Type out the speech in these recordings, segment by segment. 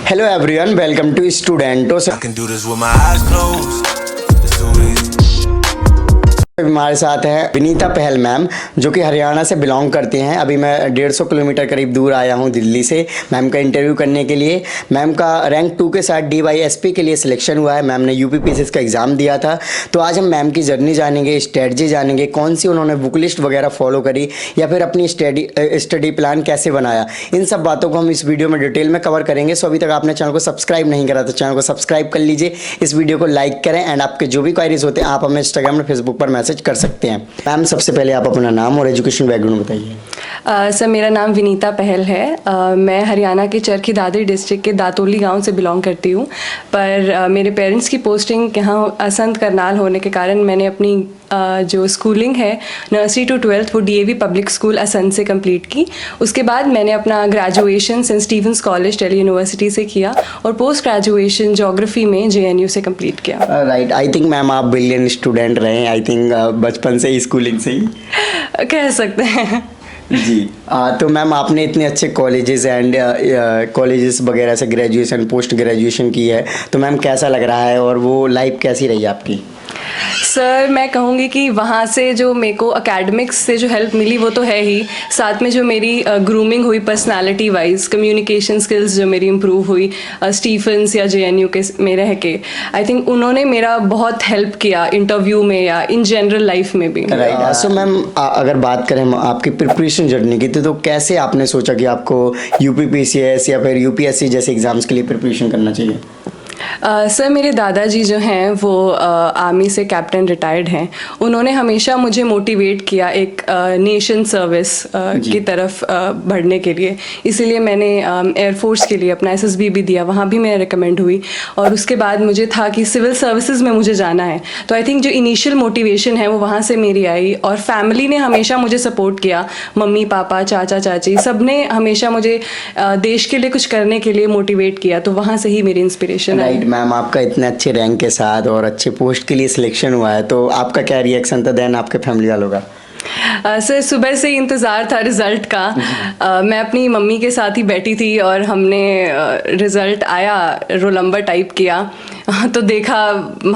Hello everyone, welcome to Studentos. I can do this with my eyes closed. It's too easy. हमारे साथ है विनीता पहल ma'am, जो कि हरियाणा से बिलोंग करती हैं। अभी मैं 150 किलोमीटर करीब दूर आया हूं दिल्ली से मैम का इंटरव्यू करने के लिए। मैम का रैंक 2 के साथ DYSP के लिए सिलेक्शन हुआ है। मैम ने UPPCS का एग्ज़ाम दिया था। तो आज हम मैम की जर्नी जानेंगे, स्ट्रेटजी जानेंगे, कौन सी उन्होंने बुक लिस्ट वगैरह फॉलो करी या फिर अपनी स्टडी प्लान कैसे बनाया। इन सब बातों को हम इस वीडियो में डिटेल में कवर करेंगे। सो अभी तक आपने चैनल को सब्सक्राइब नहीं करा तो चैनल को सब्सक्राइब कर लीजिए, इस वीडियो को लाइक करें एंड आपके जो भी क्वायरीज होते हैं आप हमें इंस्टाग्राम और फेसबुक पर मैसेज कर सकते हैं। मैम सबसे पहले आप अपना नाम और एजुकेशन बैकग्राउंड बताइए। सर मेरा नाम विनीता पहल है। मैं हरियाणा के चरखी दादरी डिस्ट्रिक्ट के दातोली गांव से बिलोंग करती हूं, पर मेरे पेरेंट्स की पोस्टिंग यहाँ असंत करनाल होने के कारण मैंने अपनी जो स्कूलिंग है नर्सरी टू 12th वो DAV पब्लिक स्कूल असंत से कंप्लीट की। उसके बाद मैंने अपना graduation saint Stephen's college Delhi university से किया और पोस्ट ग्रेजुएशन ज्योग्राफी में JNU से कंप्लीट किया। राइट, आई थिंक मैम आप ब्रिलियंट स्टूडेंट रहे हैं, आई थिंक बचपन से ही स्कूलिंग से ही कह सकते हैं। जी। तो मैम आपने इतने अच्छे कॉलेजेस एंड कॉलेजेस वगैरह से ग्रेजुएशन पोस्ट ग्रेजुएशन की है, तो मैम कैसा लग रहा है और वो लाइफ कैसी रही आपकी? सर मैं कहूँगी कि वहाँ से जो मेरे को एकेडमिक्स से जो हेल्प मिली वो तो है ही, साथ में जो मेरी ग्रूमिंग हुई पर्सनालिटी वाइज, कम्युनिकेशन स्किल्स जो मेरी इम्प्रूव हुई स्टीफेंस या JNU के में रह के, आई थिंक उन्होंने मेरा बहुत हेल्प किया इंटरव्यू में या इन जनरल लाइफ में भी। राइट। सो मैम अगर बात करें आपकी प्रिपरेशन जर्नी की तो कैसे आपने सोचा कि आपको UPPCS या फिर UPSC जैसे एग्जाम्स के लिए प्रिपरेशन करना चाहिए? सर मेरे दादाजी जो हैं वो आर्मी से कैप्टन रिटायर्ड हैं। उन्होंने हमेशा मुझे मोटिवेट किया एक नेशन सर्विस की तरफ बढ़ने के लिए, इसीलिए मैंने एयरफोर्स के लिए अपना SSB भी दिया, वहाँ भी मैं रिकमेंड हुई। और उसके बाद मुझे था कि सिविल सर्विसेज में मुझे जाना है, तो आई थिंक जो इनिशियल मोटिवेशन है वो वहाँ से मेरी आई। और फैमिली ने हमेशा मुझे सपोर्ट किया, मम्मी पापा चाचा चाची सब ने हमेशा मुझे देश के लिए कुछ करने के लिए मोटिवेट किया, तो वहाँ से ही मेरी इंस्पिरेशन आई। मैम आपका इतने अच्छे रैंक के साथ और अच्छे पोस्ट के लिए सिलेक्शन हुआ है, तो आपका क्या रिएक्शन था देन आपके फैमिली वालों का? सर सुबह से ही इंतज़ार था रिज़ल्ट का। मैं अपनी मम्मी के साथ ही बैठी थी और हमने रिज़ल्ट आया, रोल नंबर टाइप किया तो देखा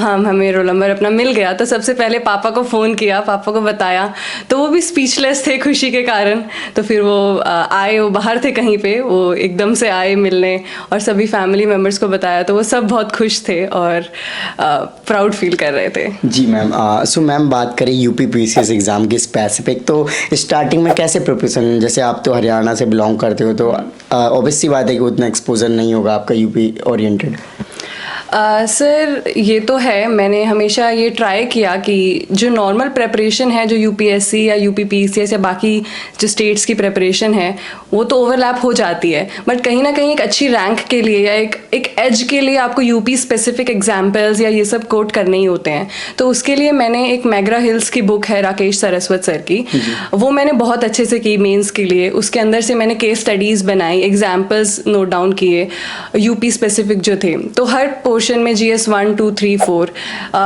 हाँ हमें रोल नंबर अपना मिल गया। तो सबसे पहले पापा को फ़ोन किया, पापा को बताया, तो वो भी स्पीचलेस थे खुशी के कारण। तो फिर वो आए, वो बाहर थे कहीं पे, वो एकदम से आए मिलने और सभी फैमिली मेम्बर्स को बताया, तो वो सब बहुत खुश थे और प्राउड फील कर रहे थे। जी मैम। सो मैम बात करें UPPCS एग्ज़ाम की स्पेसिफिक, तो स्टार्टिंग में कैसे प्रिपरेशन, जैसे आप तो हरियाणा से बिलोंग करते हो तो ऑब्वियस सी बात है कि उतना एक्सपोजर नहीं होगा आपका UP ओरिएंटेड। सर ये तो है, मैंने हमेशा ये ट्राई किया कि जो नॉर्मल प्रेपरेशन है जो UPSC या UPPCS या बाकी जो स्टेट्स की प्रेपरेशन है वो तो ओवरलैप हो जाती है, बट कहीं ना कहीं एक अच्छी रैंक के लिए या एक एज के लिए आपको UP स्पेसिफिक एग्जाम्पल्स या ये सब कोट करने ही होते हैं। तो उसके लिए मैंने एक मैग्रा हिल्स की बुक है राकेश सरस्वत सर की, वो मैंने बहुत अच्छे से की मेंस के लिए। उसके अंदर से मैंने केस स्टडीज़ बनाई, एग्जाम्पल्स नोट डाउन किए UP स्पेसिफिक जो थे। तो हर पोर्शन में GS 1 2 3 4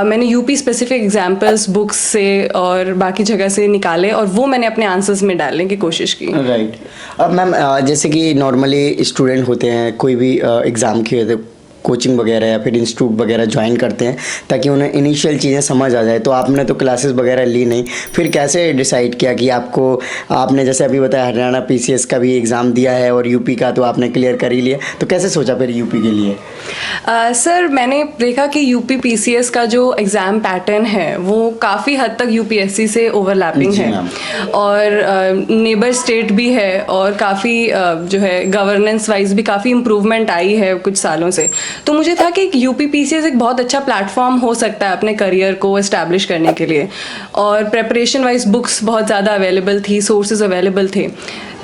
मैंने UP स्पेसिफिक एग्जाम्पल्स बुक्स से और बाकी जगह से निकाले और वो मैंने अपने आंसर्स में डालने की कोशिश की। राइट। अब मैम जैसे कि नॉर्मली स्टूडेंट होते हैं, कोई भी एग्ज़ाम की होते कोचिंग वगैरह या फिर इंस्टीट्यूट वगैरह ज्वाइन करते हैं ताकि उन्हें इनिशियल चीज़ें समझ आ जाए, तो आपने तो क्लासेस वगैरह ली नहीं, फिर कैसे डिसाइड किया कि आपने जैसे अभी बताया हरियाणा PCS का भी एग्ज़ाम दिया है और UP का तो आपने क्लियर कर ही लिया, तो कैसे सोचा फिर UP के लिए? सर मैंने देखा कि UPPCS का जो एग्ज़ाम पैटर्न है वो काफ़ी हद तक UPSC से ओवरलैपिंग है और नेबर स्टेट भी है और काफ़ी जो है गवर्नेंस वाइज भी काफ़ी इम्प्रूवमेंट आई है कुछ सालों से। तो मुझे था कि UPPCS एक बहुत अच्छा प्लेटफॉर्म हो सकता है अपने करियर को एस्टैब्लिश करने के लिए, और प्रेपरेशन वाइज बुक्स बहुत ज़्यादा अवेलेबल थी, सोर्सेज अवेलेबल थे।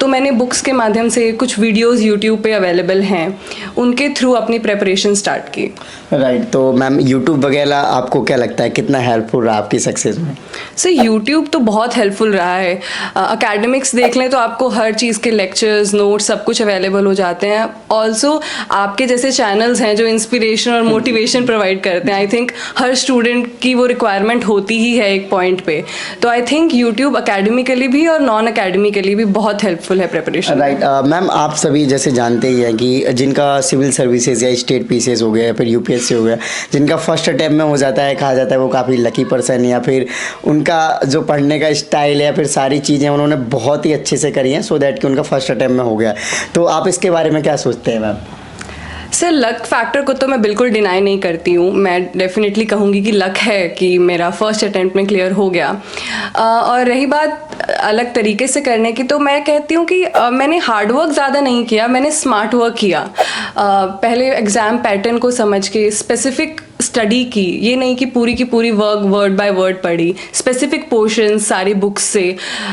तो मैंने बुक्स के माध्यम से, कुछ वीडियोस YouTube पे अवेलेबल हैं, उनके थ्रू अपनी प्रेपरेशन स्टार्ट की। राइट। तो मैम YouTube वगैरह आपको क्या लगता है कितना हेल्पफुल रहा आपकी सक्सेस में? सर YouTube तो बहुत हेल्पफुल रहा है। एकेडमिक्स देख लें तो आपको हर चीज़ के लेक्चर्स, नोट्स सब कुछ अवेलेबल हो जाते हैं। ऑल्सो आपके जैसे चैनल्स हैं जो इंस्पिरेशन और मोटिवेशन प्रोवाइड करते हैं, आई थिंक हर स्टूडेंट की वो रिक्वायरमेंट होती ही है एक पॉइंट पे। तो आई थिंक YouTube एकेडमिकली भी और नॉन एकेडमिकली भी बहुत हेल्पफुल सक्सेसफुल है प्रिपरेशन। राइट मैम, आप सभी जैसे जानते ही हैं कि जिनका सिविल सर्विसेज या स्टेट पीसीएस हो गया या फिर यूपीएससी हो गया, जिनका फर्स्ट अटैम्प्ट में हो जाता है, कहा जाता है वो काफ़ी लकी पर्सन, या फिर उनका जो पढ़ने का स्टाइल है या फिर सारी चीज़ें उन्होंने बहुत ही अच्छे से करी हैं, सो दैट कि उनका फर्स्ट अटैम्प्ट में हो गया। तो आप इसके बारे में क्या सोचते हैं मैम? सर लक फैक्टर को तो मैं बिल्कुल डिनाई नहीं करती हूँ, मैं डेफिनेटली कहूँगी कि लक है कि मेरा फर्स्ट अटेम्प्ट में क्लियर हो गया। और रही बात अलग तरीके से करने की, तो मैं कहती हूँ कि मैंने हार्ड वर्क ज़्यादा नहीं किया, मैंने स्मार्ट वर्क किया। पहले एग्ज़ाम पैटर्न को समझ के स्पेसिफिक स्टडी की, ये नहीं कि पूरी की पूरी वर्क वर्ड बाय वर्ड पढ़ी, स्पेसिफिक पोर्शन सारी बुक्स से।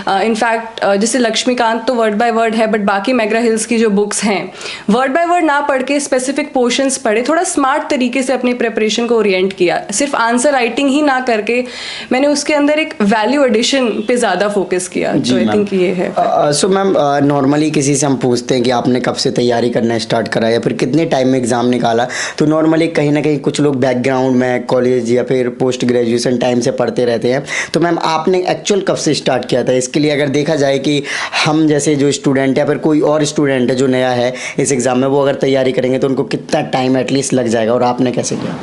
इनफैक्ट जैसे लक्ष्मीकांत तो वर्ड बाय वर्ड है, बट बाकी मैग्रा हिल्स की जो बुक्स हैं वर्ड बाय वर्ड ना पढ़ के स्पेसिफिक पोर्शंस पढ़े, थोड़ा स्मार्ट तरीके से अपनी प्रिपरेशन को ओरिएंट किया। सिर्फ आंसर राइटिंग ही ना करके मैंने उसके अंदर एक वैल्यू एडिशन पे ज़्यादा फोकस किया। तो आई थिंक ये है। सो मैम, नॉर्मली किसी से हम पूछते हैं कि आपने कब से तैयारी करना स्टार्ट करा या फिर कितने टाइम में एग्ज़ाम निकाला, तो नॉर्मली कहीं ना कहीं कुछ लोग बैकग्राउंड में कॉलेज या फिर पोस्ट ग्रेजुएशन टाइम से पढ़ते रहते हैं। तो मैम आपने एक्चुअल कब से स्टार्ट किया था? इसके लिए अगर देखा जाए कि हम जैसे जो स्टूडेंट या फिर कोई और स्टूडेंट है जो नया है इस एग्ज़ाम में, वो अगर तैयारी करेंगे तो उनको कितना टाइम एटलीस्ट लग जाएगा, और आपने कैसे किया?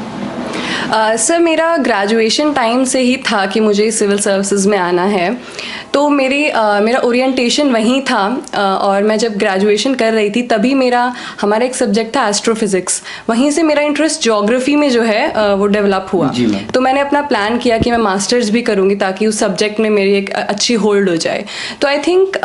सर मेरा ग्रेजुएशन टाइम से ही था कि मुझे सिविल सर्विसेज में आना है, तो मेरा ओरिएंटेशन वहीं था। और मैं जब ग्रेजुएशन कर रही थी तभी हमारा एक सब्जेक्ट था एस्ट्रोफिज़िक्स, वहीं से मेरा इंटरेस्ट ज्योग्राफी में जो है वो डेवलप हुआ। तो मैंने अपना प्लान किया कि मैं मास्टर्स भी करूँगी ताकि उस सब्जेक्ट में मेरी एक अच्छी होल्ड हो जाए। तो आई थिंक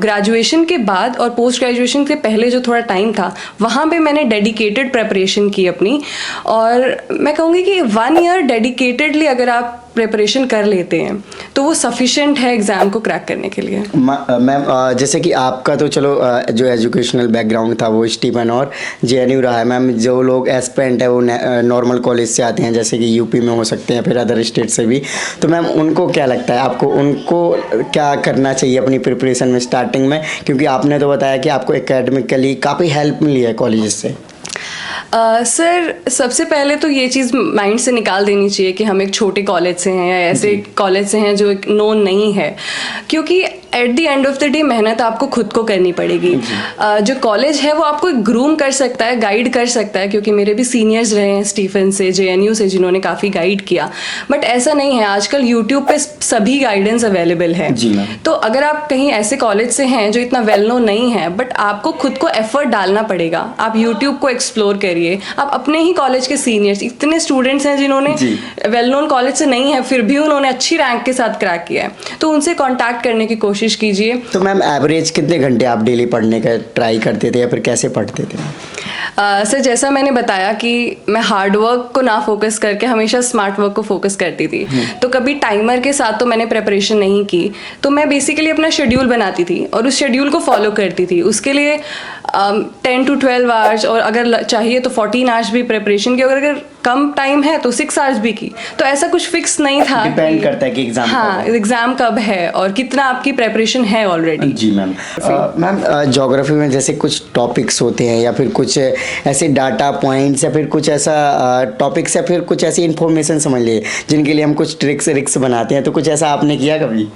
ग्रेजुएशन के बाद और पोस्ट ग्रेजुएशन के पहले जो थोड़ा टाइम था वहाँ पे मैंने डेडिकेटेड प्रेपरेशन की अपनी, और मैं कहूँगी कि 1 ईयर डेडिकेटेडली अगर आप प्रिपरेशन कर लेते हैं तो वो सफिशिएंट है एग्ज़ाम को क्रैक करने के लिए। मैम जैसे कि आपका तो चलो जो एजुकेशनल बैकग्राउंड था वो स्टीफन और जेएनयू रहा है। मैम जो लोग एस्पिरेंट है वो नॉर्मल कॉलेज से आते हैं, जैसे कि यूपी में हो सकते हैं, फिर अदर स्टेट से भी, तो मैम उनको क्या लगता है, आपको उनको क्या करना चाहिए अपनी प्रिपरेशन में स्टार्टिंग में? क्योंकि आपने तो बताया कि आपको एकेडमिकली काफ़ी हेल्प मिली है कॉलेज से। सर सबसे पहले तो ये चीज़ माइंड से निकाल देनी चाहिए कि हम एक छोटे कॉलेज से हैं या ऐसे कॉलेज से हैं जो एक नोन नहीं है, क्योंकि at the end of the day मेहनत आपको खुद को करनी पड़ेगी। जो कॉलेज है वो आपको ग्रूम कर सकता है, गाइड कर सकता है, क्योंकि मेरे भी सीनियर्स रहे हैं स्टीफन से, जेएनयू से, जिन्होंने काफ़ी गाइड किया। बट ऐसा नहीं है, आजकल यूट्यूब पे सभी गाइडेंस अवेलेबल है। तो अगर आप कहीं ऐसे कॉलेज से हैं जो इतना वेल नोन नहीं है, बट आपको खुद को एफर्ट डालना पड़ेगा, आप यूट्यूब को एक्सप्लोर करिए। आप अपने ही कॉलेज के सीनियर्स, इतने स्टूडेंट्स हैं जिन्होंने वेल नोन कॉलेज से नहीं है फिर भी उन्होंने अच्छी रैंक के साथ क्रैक किया है, तो उनसे कॉन्टैक्ट करने की कोशिश कीजिए। तो मैम एवरेज कितने घंटे आप डेली पढ़ने का ट्राई करते थे या फिर कैसे पढ़ते थे? सर जैसा मैंने बताया कि मैं हार्ड वर्क को ना फोकस करके हमेशा स्मार्ट वर्क को फोकस करती थी, तो कभी टाइमर के साथ तो मैंने प्रिपरेशन नहीं की। तो मैं बेसिकली अपना शेड्यूल बनाती थी और उस शेड्यूल को फॉलो करती थी। उसके लिए 10 to 12 आवर्स, और अगर चाहिए तो 14 आवर्स भी प्रिपरेशन की, अगर कम टाइम है तो 6 आवर्स भी की। तो ऐसा कुछ फिक्स नहीं था, डिपेंड करता है कि एग्जाम एग्जाम कब है और कितना आपकी प्रिपरेशन है ऑलरेडी। जी मैम। मैम ज्योग्राफी में जैसे कुछ टॉपिक्स होते हैं या फिर कुछ ऐसे डाटा पॉइंट्स या फिर कुछ ऐसा टॉपिक्स या फिर कुछ ऐसी इंफॉर्मेशन समझ लिए जिनके लिए हम कुछ ट्रिक्स बनाते हैं, तो कुछ ऐसा आपने किया कभी?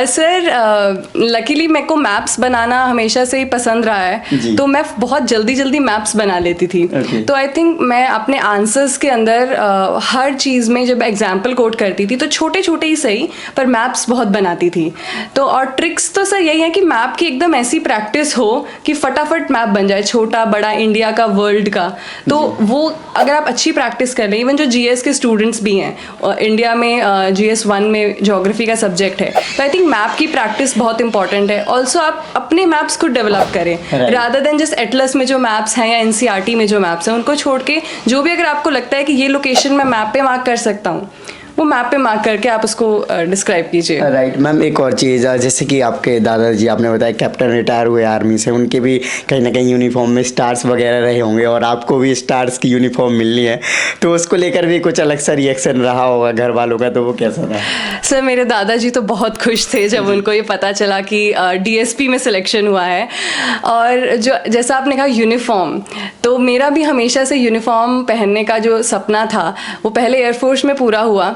सर लकीली मेरे को मैप्स बनाना हमेशा से ही पसंद रहा है, तो मैं बहुत जल्दी मैप्स बना लेती थी। तो आई थिंक मैं अपने आंसर्स के अंदर हर चीज़ में जब एग्जाम्पल कोट करती थी तो छोटे छोटे ही सही पर मैप्स बहुत बनाती थी। तो और ट्रिक्स तो सर यही है कि मैप की एकदम ऐसी प्रैक्टिस हो कि फटाफट मैप बन जाए, छोटा बड़ा, इंडिया का, वर्ल्ड का। तो वो अगर आप अच्छी प्रैक्टिस कर लें, इवन जो जीएस के स्टूडेंट्स भी हैं, इंडिया में जीएस 1 में ज्योग्राफी का सब्जेक्ट है, तो आई थिंक मैप की प्रैक्टिस बहुत इंपॉर्टेंट है। ऑल्सो आप अपने मैप्स को डेवलप करें रादर देन जस्ट एटलस में जो मैप्स हैं या एनसीईआरटी में जो मैप्स हैं उनको छोड़ के जो भी अगर आपको लगता है कि ये लोकेशन मैं मैप पे मार्क कर सकता हूँ, वो मैप पे मार्क करके आप उसको डिस्क्राइब कीजिए। राइट मैम, एक और चीज़, जैसे कि आपके दादाजी आपने बताया कैप्टन रिटायर हुए आर्मी से, उनके भी कहीं ना कहीं यूनिफॉर्म में स्टार्स वगैरह रहे होंगे और आपको भी स्टार्स की यूनिफॉर्म मिलनी है, तो उसको लेकर भी कुछ अलग सा रिएक्शन रहा होगा घर वालों का, तो वो कैसा था? सर मेरे दादाजी तो बहुत खुश थे जब उनको ये पता चला कि डीएसपी में सिलेक्शन हुआ है। और जो जैसा आपने कहा यूनिफॉर्म, तो मेरा भी हमेशा से यूनिफॉर्म पहनने का जो सपना था वो पहले एयरफोर्स में पूरा हुआ,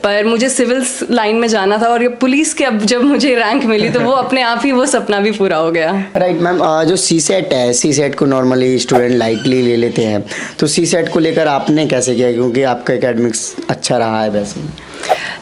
पर मुझे सिविल लाइन में जाना था और ये पुलिस के अब जब मुझे रैंक मिली तो वो अपने आप ही वो सपना भी पूरा हो गया। राइट मैम, जो सी सेट है, सी सेट को नॉर्मली स्टूडेंट लाइटली ले लेते हैं, तो सी सेट को लेकर आपने कैसे किया, क्योंकि आपका एकेडमिक्स अच्छा रहा है वैसे?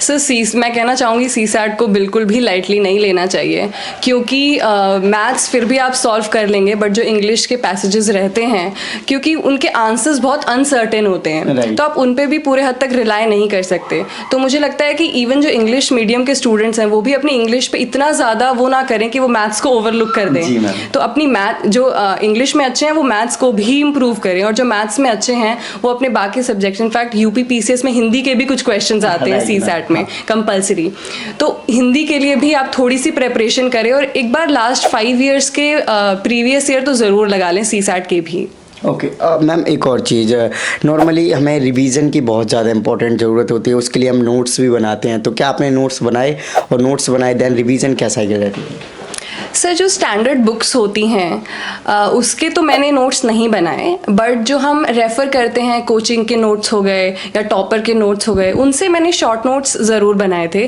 सर मैं कहना चाहूँगी सी सैट को बिल्कुल भी लाइटली नहीं लेना चाहिए, क्योंकि मैथ्स फिर भी आप सॉल्व कर लेंगे, बट जो इंग्लिश के पैसेजेस रहते हैं क्योंकि उनके आंसर्स बहुत अनसर्टेन होते हैं, तो आप उन पे भी पूरे हद तक रिलाई नहीं कर सकते। तो मुझे लगता है कि इवन जो इंग्लिश मीडियम के स्टूडेंट्स हैं वो भी अपनी इंग्लिश पे इतना ज़्यादा वो ना करें कि वो मैथ्स को ओवरलुक कर दें। तो अपनी मैथ जो इंग्लिश में अच्छे हैं वो मैथ्स को भी इम्प्रूव करें, और जो मैथ्स में अच्छे हैं वो अपने बाकी सब्जेक्ट्स, इनफैक्ट यूपी पीसीएस में हिंदी के भी कुछ क्वेश्चन आते हैं सी सैट में कंपलसरी, तो हिंदी के लिए भी आप थोड़ी सी प्रेपरेशन करें और एक बार लास्ट 5 इयर्स के प्रीवियस ईयर तो ज़रूर लगा लें सी सैट के भी। ओके मैम, एक और चीज़, नॉर्मली हमें रिवीजन की बहुत ज़्यादा इंपॉर्टेंट ज़रूरत होती है, उसके लिए हम नोट्स भी बनाते हैं, तो क्या आपने नोट्स बनाए, और नोट्स बनाए देन रिवीजन कैसा किया जाती है? सर जो स्टैंडर्ड बुक्स होती हैं उसके तो मैंने नोट्स नहीं बनाए, बट जो हम रेफ़र करते हैं कोचिंग के नोट्स हो गए या टॉपर के नोट्स हो गए, उनसे मैंने शॉर्ट नोट्स ज़रूर बनाए थे।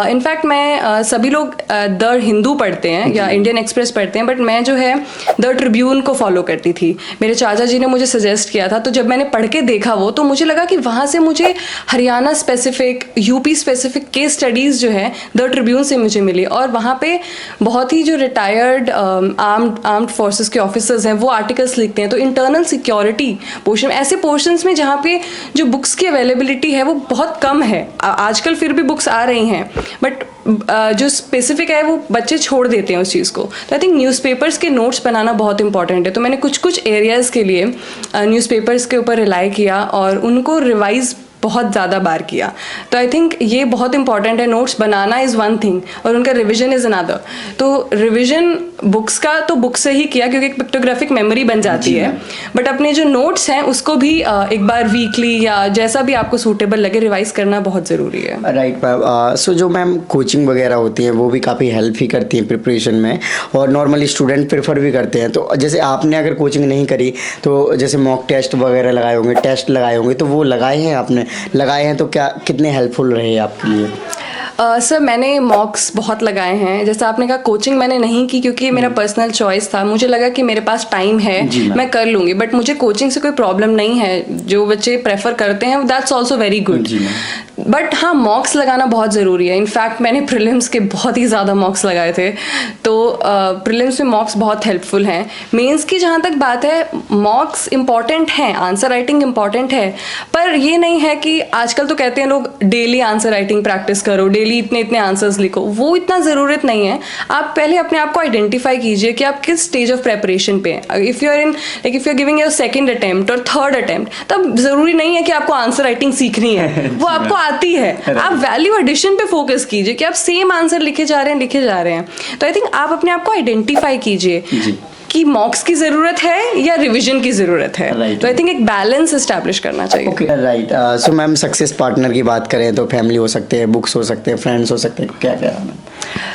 इनफैक्ट मैं सभी लोग द हिंदू पढ़ते हैं या इंडियन एक्सप्रेस पढ़ते हैं, बट मैं जो है द ट्रिब्यून को फॉलो करती थी। मेरे चाचा जी ने मुझे सजेस्ट किया था, तो जब मैंने पढ़ के देखा वो, तो मुझे लगा कि वहाँ से मुझे Haryana specific, UP specific case studies जो है द ट्रिब्यून से मुझे मिली, और वहाँ पे बहुत ही जो रिटायर्ड आर्म्ड फोर्सेस के ऑफिसर्स हैं वो आर्टिकल्स लिखते हैं। तो इंटरनल सिक्योरिटी पोर्शन, ऐसे पोर्शंस में जहाँ पे जो बुक्स की अवेलेबिलिटी है वो बहुत कम है, आजकल फिर भी बुक्स आ रही हैं, बट जो स्पेसिफिक है वो बच्चे छोड़ देते हैं उस चीज़ को। तो आई थिंक न्यूज़पेपर्स के नोट्स बनाना बहुत इंपॉर्टेंट है। तो मैंने कुछ एरियाज़ के लिए न्यूज़पेपर्स के ऊपर रिलाई किया और उनको रिवाइज बहुत ज़्यादा बार किया। तो आई थिंक ये बहुत इंपॉर्टेंट है, notes banana is one thing और उनका रिविजन इज़ अनदर। तो रिविजन बुक्स का तो बुक से ही किया क्योंकि एक पिक्टोग्राफिक मेमोरी बन जाती है, बट अपने जो नोट्स हैं उसको भी एक बार वीकली या जैसा भी आपको सूटेबल लगे रिवाइज करना बहुत ज़रूरी है। राइट मैम, सो जो मैम कोचिंग वगैरह होती हैं वो भी काफ़ी हेल्प ही करती हैं प्रिपरेशन में, और नॉर्मली स्टूडेंट प्रेफर भी करते हैं। तो जैसे आपने अगर कोचिंग नहीं करी तो जैसे मॉक टेस्ट वगैरह लगाए होंगे, टेस्ट लगाए होंगे, तो वो लगाए हैं आपने? लगाए हैं तो क्या कितने हेल्पफुल रहे आपके लिए? सर मैंने मॉक्स बहुत लगाए हैं। जैसा आपने कहा कोचिंग मैंने नहीं की क्योंकि मेरा पर्सनल चॉइस था, मुझे लगा कि मेरे पास टाइम है मैं कर लूँगी, बट मुझे कोचिंग से कोई प्रॉब्लम नहीं है। जो बच्चे प्रेफर करते हैं that's also very good, but हाँ मॉक्स लगाना बहुत ज़रूरी है। इनफैक्ट मैंने प्रीलिम्स के बहुत ही ज़्यादा मॉक्स लगाए थे, तो प्रीलिम्स में मॉक्स बहुत हेल्पफुल हैं। मेंस की जहाँ तक बात है मॉक्स इंपॉर्टेंट हैं, आंसर राइटिंग इंपॉर्टेंट है, पर ये नहीं है कि आजकल तो कहते हैं लोग डेली आंसर राइटिंग प्रैक्टिस करो, डेली इतने आंसर्स लिखो, वो इतना ज़रूरत नहीं है। आप पहले अपने आप को आइडेंटिफाई कीजिए कि आप किस स्टेज ऑफ प्रेपरेशन पे हैं। If you are giving your second attempt और थर्ड अटेम्प्ट, तब ज़रूरी नहीं है कि आपको आंसर राइटिंग सीखनी है, वो आपको आती है। आप वैल्यू एडिशन पे फोकस कीजिए कि आप सेम आंसर लिखे जा रहे हैं। तो आई थिंक आप अपने आप को आइडेंटिफाई कीजिए कि मॉक्स की ज़रूरत है या रिवीजन की ज़रूरत है। तो आई थिंक एक बैलेंस एस्टैब्लिश करना चाहिए। Right, so ma'am success partner की बात करें तो फैमिली हो सकते हैं, बुक्स हो सकते हैं, फ्रेंड्स हो सकते हैं, क्या क्या?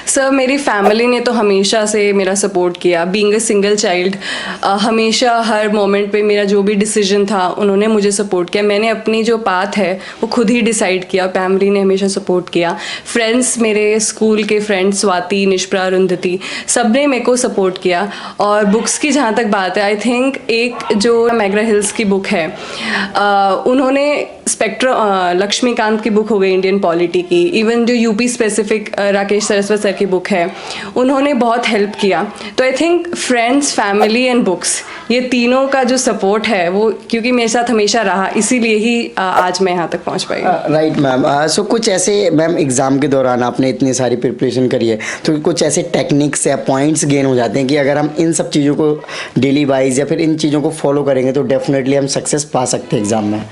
सर मेरी फैमिली ने तो हमेशा से मेरा सपोर्ट किया। बीइंग अ सिंगल चाइल्ड हमेशा हर मोमेंट पे मेरा जो भी डिसीजन था उन्होंने मुझे सपोर्ट किया। मैंने अपनी जो पाथ है वो खुद ही डिसाइड किया, फैमिली ने हमेशा सपोर्ट किया। फ्रेंड्स, मेरे स्कूल के फ्रेंड्स स्वाति, निष्प्रा, अरुंधति, सब ने मेरे को सपोर्ट किया। और बुक्स की जहाँ तक बात है, आई थिंक एक जो मैग्रा हिल्स की बुक है उन्होंने लक्ष्मीकांत की बुक हो गई इंडियन पॉलिटी की, इवन जो UP specific Rakesh Saraswat sir की बुक है उन्होंने बहुत हेल्प किया। तो I think friends, family and books, ये तीनों का जो सपोर्ट है वो क्योंकि मेरे साथ हमेशा रहा, इसीलिए ही आज मैं यहाँ तक पहुँच पाई। राइट मैम, सो कुछ ऐसे मैम एग्ज़ाम के दौरान आपने इतनी सारी प्रिपरेशन करी है तो कुछ ऐसे टेक्निक्स या पॉइंट्स गेन हो जाते हैं कि अगर हम इन सब चीज़ों को डेली वाइज या फिर इन चीज़ों को फॉलो करेंगे तो डेफिनेटली हम सक्सेस पा सकते हैं एग्ज़ाम में?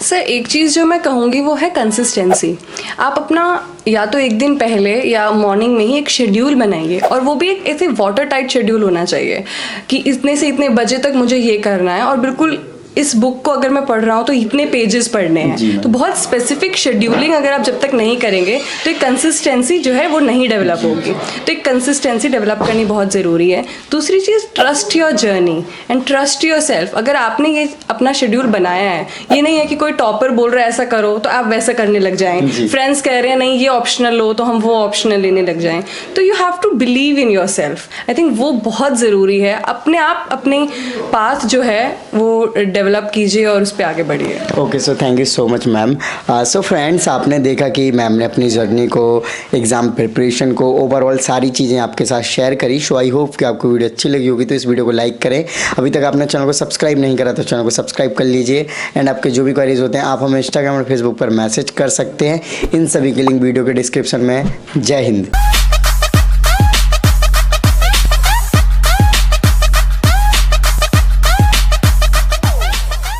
सर एक चीज़ जो मैं कहूँगी वो है कंसिस्टेंसी। आप अपना या तो एक दिन पहले या मॉर्निंग में ही एक शेड्यूल बनाइए, और वो भी एक ऐसे वाटर टाइट शेड्यूल होना चाहिए कि इतने से इतने बजे तक मुझे ये करना है, और बिल्कुल इस बुक को अगर मैं पढ़ रहा हूँ तो इतने पेजेस पढ़ने हैं, तो बहुत स्पेसिफिक शेड्यूलिंग अगर आप जब तक नहीं करेंगे तो एक कंसिस्टेंसी जो है वो नहीं डेवलप होगी। तो एक कंसिस्टेंसी डेवलप करनी बहुत ज़रूरी है। दूसरी चीज़, trust your journey and trust yourself. अगर आपने ये अपना शेड्यूल बनाया है, ये नहीं है कि कोई टॉपर बोल रहा है ऐसा करो तो आप वैसा करने लग जाएं, फ्रेंड्स कह रहे हैं नहीं ये ऑप्शनल लो तो हम वो ऑप्शनल लेने लग जाएं। तो you have to believe in yourself. I think वो बहुत ज़रूरी है। अपने आप अपने पाथ जो है वो डेवलप कीजिए और उस पर आगे बढ़िए। Okay, so thank you so much ma'am. So friends, आपने देखा कि मैम ने अपनी जर्नी को, एग्ज़ाम प्रिपरेशन को, ओवरऑल सारी चीज़ें आपके साथ शेयर करी। सो आई होप कि आपको वीडियो अच्छी लगी होगी, तो इस वीडियो को लाइक करें। अभी तक आपने चैनल को सब्सक्राइब नहीं करा तो चैनल को सब्सक्राइब कर लीजिए। एंड आपके जो भी क्वेरीज होते हैं आप हमें इंस्टाग्राम और फेसबुक पर मैसेज कर सकते हैं। इन सभी की लिंक वीडियो के डिस्क्रिप्शन में। जय हिंद।